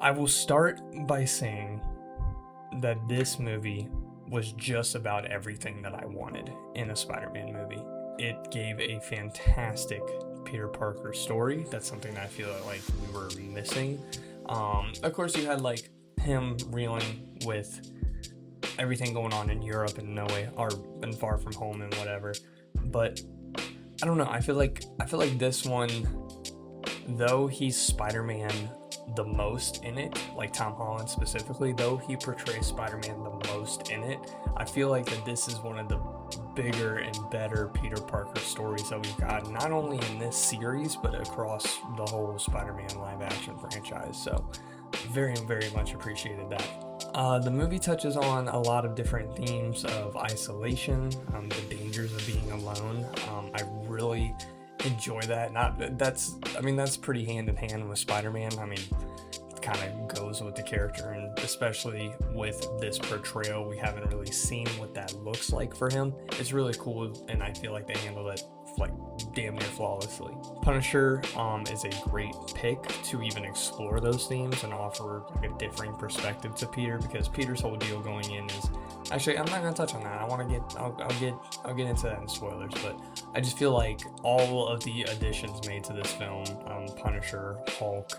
I will start by saying that this movie was just about everything that I wanted in a Spider-Man movie. It gave a fantastic Peter Parker story. That's something that I feel like we were missing. Of course, you had like him reeling with everything going on in Europe and No Way or and Far From Home and whatever. But I don't know. I feel like this one, though he's Spider-Man the most in it, like Tom Holland specifically, though he portrays Spider-Man the most in it, I feel like that this is one of the bigger and better Peter Parker stories that we've got, not only in this series, but across the whole Spider-Man live action franchise. So very, very much appreciated that. The movie touches on a lot of different themes of isolation, the dangers of being alone. I really enjoy that. That's pretty hand in hand with Spider-Man. I mean, it kind of goes with the character, and especially with this portrayal, we haven't really seen what that looks like for him. It's really cool, and I feel like they handled it like damn near flawlessly. Punisher is a great pick to even explore those themes and offer like a different perspective to Peter, because Peter's whole deal going in is actually, I'm not gonna touch on that. I'll get into that in spoilers, but I just feel like all of the additions made to this film, Punisher, Hulk,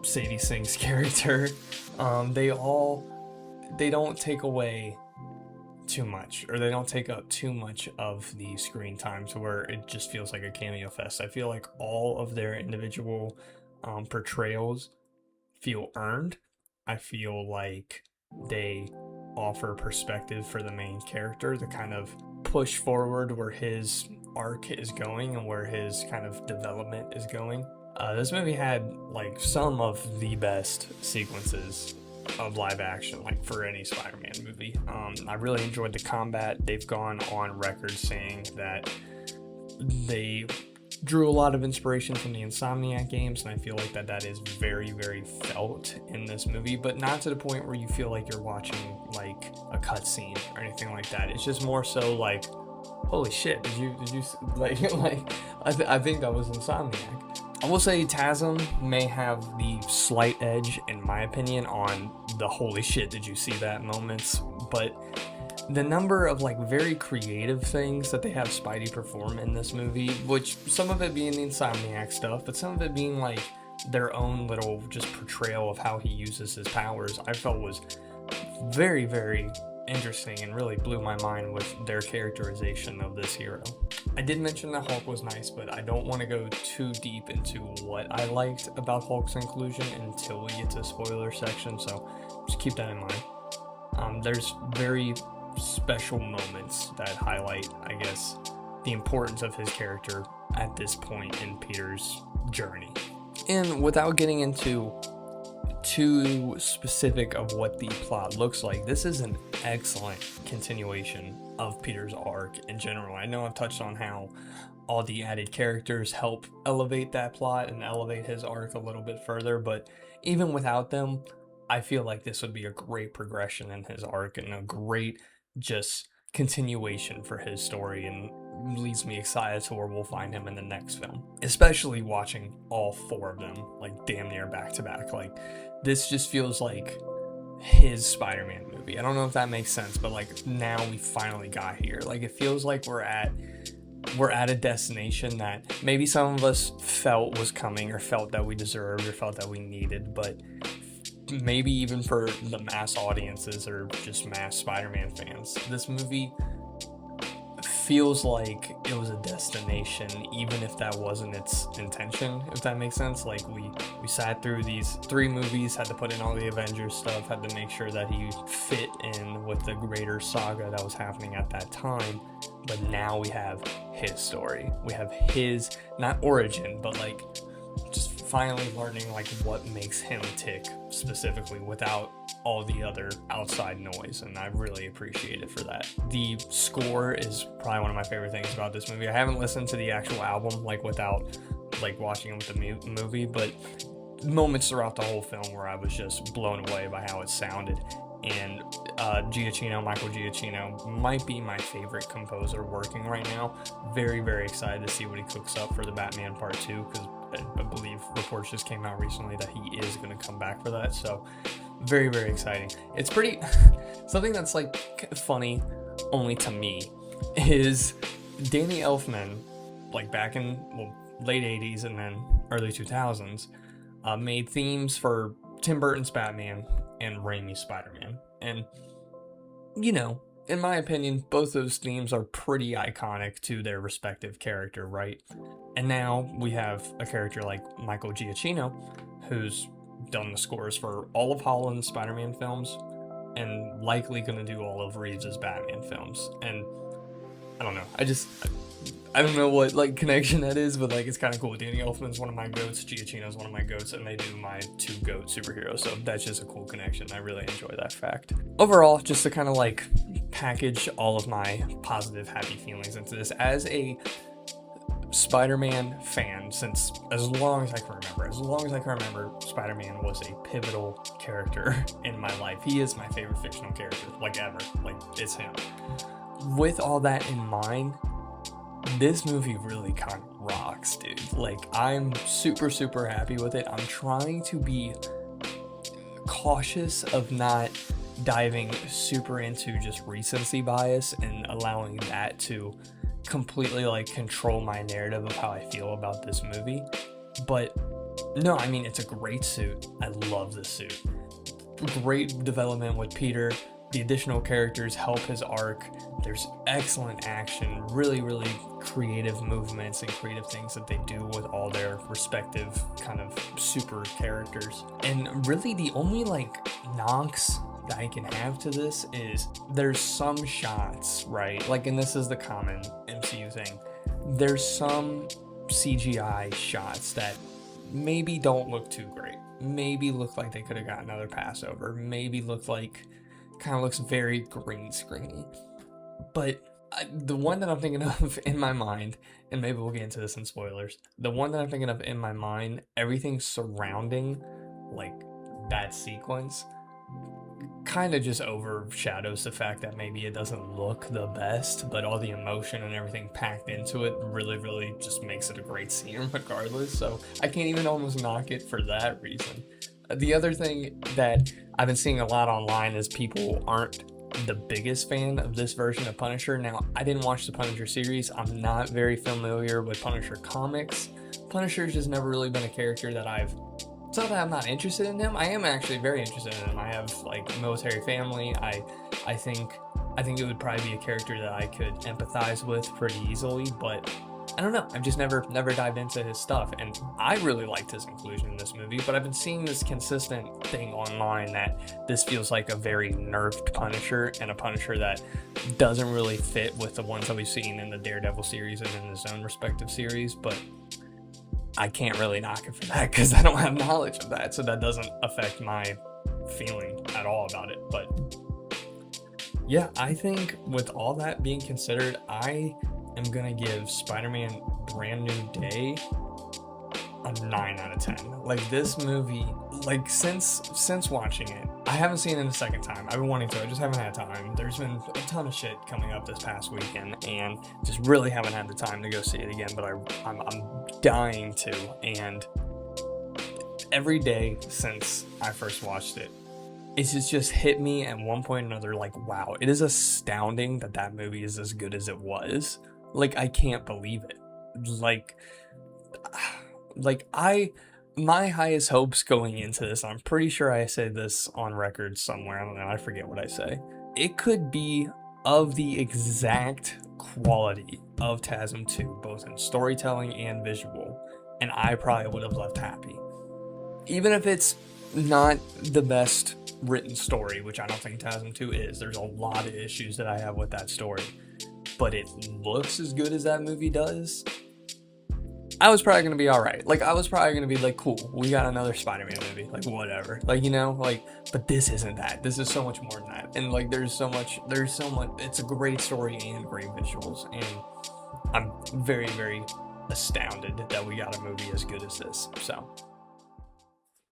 Sadie Sink's character, they don't take away too much, or they don't take up too much of the screen time to where it just feels like a cameo fest. I feel like all of their individual portrayals feel earned. I feel like they offer perspective for the main character to kind of push forward where his arc is going and where his kind of development is going. This movie had like some of the best sequences of live action, like for any Spider-Man movie. I really enjoyed the combat. They've gone on record saying that they drew a lot of inspiration from the Insomniac games, and I feel like that is very, very felt in this movie, but not to the point where you feel like you're watching like a cutscene or anything like that. It's just more so like, holy shit, did you I think that was Insomniac. I will say TASM may have the slight edge, in my opinion, on the holy shit, did you see that moments, but the number of like very creative things that they have Spidey perform in this movie, which some of it being the Insomniac stuff, but some of it being like their own little just portrayal of how he uses his powers, I felt was very, very interesting and really blew my mind with their characterization of this hero. I did mention that Hulk was nice, but I don't want to go too deep into what I liked about Hulk's inclusion until we get to the spoiler section, so just keep that in mind. There's very special moments that highlight, I guess, the importance of his character at this point in Peter's journey. And without getting into too specific of what the plot looks like, this is an excellent continuation of Peter's arc in general. I know I've touched on how all the added characters help elevate that plot and elevate his arc a little bit further, but even without them, I feel like this would be a great progression in his arc and a great just continuation for his story, and leaves me excited to where we'll find him in the next film, especially watching all four of them like damn near back to back. Like, this just feels like his Spider-Man movie. I don't know if that makes sense, but like now we finally got here. Like, it feels like we're at a destination that maybe some of us felt was coming, or felt that we deserved, or felt that we needed, but maybe even for the mass audiences or just mass Spider-Man fans, this movie feels like it was a destination, even if that wasn't its intention, if that makes sense. Like, we sat through these 3 movies, had to put in all the Avengers stuff, had to make sure that he fit in with the greater saga that was happening at that time, but now we have his story. We have his, not origin, but like just finally learning like what makes him tick specifically without all the other outside noise, and I really appreciate it for that. The score is probably one of my favorite things about this movie. I haven't listened to the actual album like without like watching it with the movie, but moments throughout the whole film where I was just blown away by how it sounded. And Michael Giacchino might be my favorite composer working right now. Very, very excited to see what he cooks up for the Batman Part 2, because I believe reports just came out recently that he is going to come back for that. So very, very exciting. It's pretty something that's like funny only to me is Danny Elfman, like back in late 80s and then early 2000s, made themes for Tim Burton's Batman and Raimi's Spider-Man. And, you know, in my opinion, both those themes are pretty iconic to their respective character, right? And now we have a character like Michael Giacchino, who's done the scores for all of Holland's Spider-Man films and likely going to do all of Reeves' Batman films. And I don't know, I don't know what like connection that is, but like it's kind of cool. Danny Elfman's one of my goats, Giacchino's one of my goats, and they do my two goat superheroes. So that's just a cool connection. I really enjoy that fact. Overall, just to kind of like package all of my positive, happy feelings into this, as a Spider-Man fan since as long as I can remember, Spider-Man was a pivotal character in my life. He is my favorite fictional character, like ever. Like it's him. With all that in mind, this movie really kind of rocks, dude. Like, I'm super, super happy with it. I'm trying to be cautious of not diving super into just recency bias and allowing that to completely, like, control my narrative of how I feel about this movie. But, no, I mean, it's a great suit. I love this suit. Great development with Peter. The additional characters help his arc. There's excellent action, really, really creative movements and creative things that they do with all their respective kind of super characters. And really the only like knocks that I can have to this is there's some shots, right? Like, and this is the common MCU thing. There's some CGI shots that maybe don't look too great. Maybe look like they could have got another pass over. Maybe look like kind of looks very green screeny. But the one that I'm thinking of in my mind, and maybe we'll get into this in spoilers, the one that I'm thinking of in my mind, everything surrounding like that sequence kind of just overshadows the fact that maybe it doesn't look the best, but all the emotion and everything packed into it really, really just makes it a great scene regardless. So I can't even almost knock it for that reason. The other thing that I've been seeing a lot online is people aren't the biggest fan of this version of Punisher. Now, I didn't watch the Punisher series. I'm not very familiar with Punisher comics. Punisher's just never really been a character that it's not that I'm not interested in him. I am actually very interested in him. I have like a military family. I think it would probably be a character that I could empathize with pretty easily, but I don't know. I've just never dived into his stuff, and I really liked his inclusion in this movie, but I've been seeing this consistent thing online that this feels like a very nerfed Punisher, and a Punisher that doesn't really fit with the ones that we've seen in the Daredevil series and in his own respective series, but I can't really knock it for that because I don't have knowledge of that, so that doesn't affect my feeling at all about it. But yeah, I think with all that being considered, I am gonna give Spider-Man Brand New Day a 9 out of 10. Like, this movie, like, since watching it, I haven't seen it a second time. I've been wanting to, I just haven't had time. There's been a ton of shit coming up this past weekend, and just really haven't had the time to go see it again, but I'm dying to. And every day since I first watched it, it's just hit me at one point or another, like, wow, it is astounding that that movie is as good as it was. Like, I can't believe it. My highest hopes going into this, I'm pretty sure I said this on record somewhere, I don't know, I forget what I say. It could be of the exact quality of TASM 2, both in storytelling and visual, and I probably would have left happy. Even if it's not the best written story, which I don't think TASM 2 is, there's a lot of issues that I have with that story, but it looks as good as that movie does, I was probably going to be alright. Like, I was probably going to be like, cool, we got another Spider-Man movie, like, whatever. Like, you know, like, but this isn't that. This is so much more than that. And, like, there's so much, it's a great story and great visuals, and I'm very, very astounded that we got a movie as good as this. So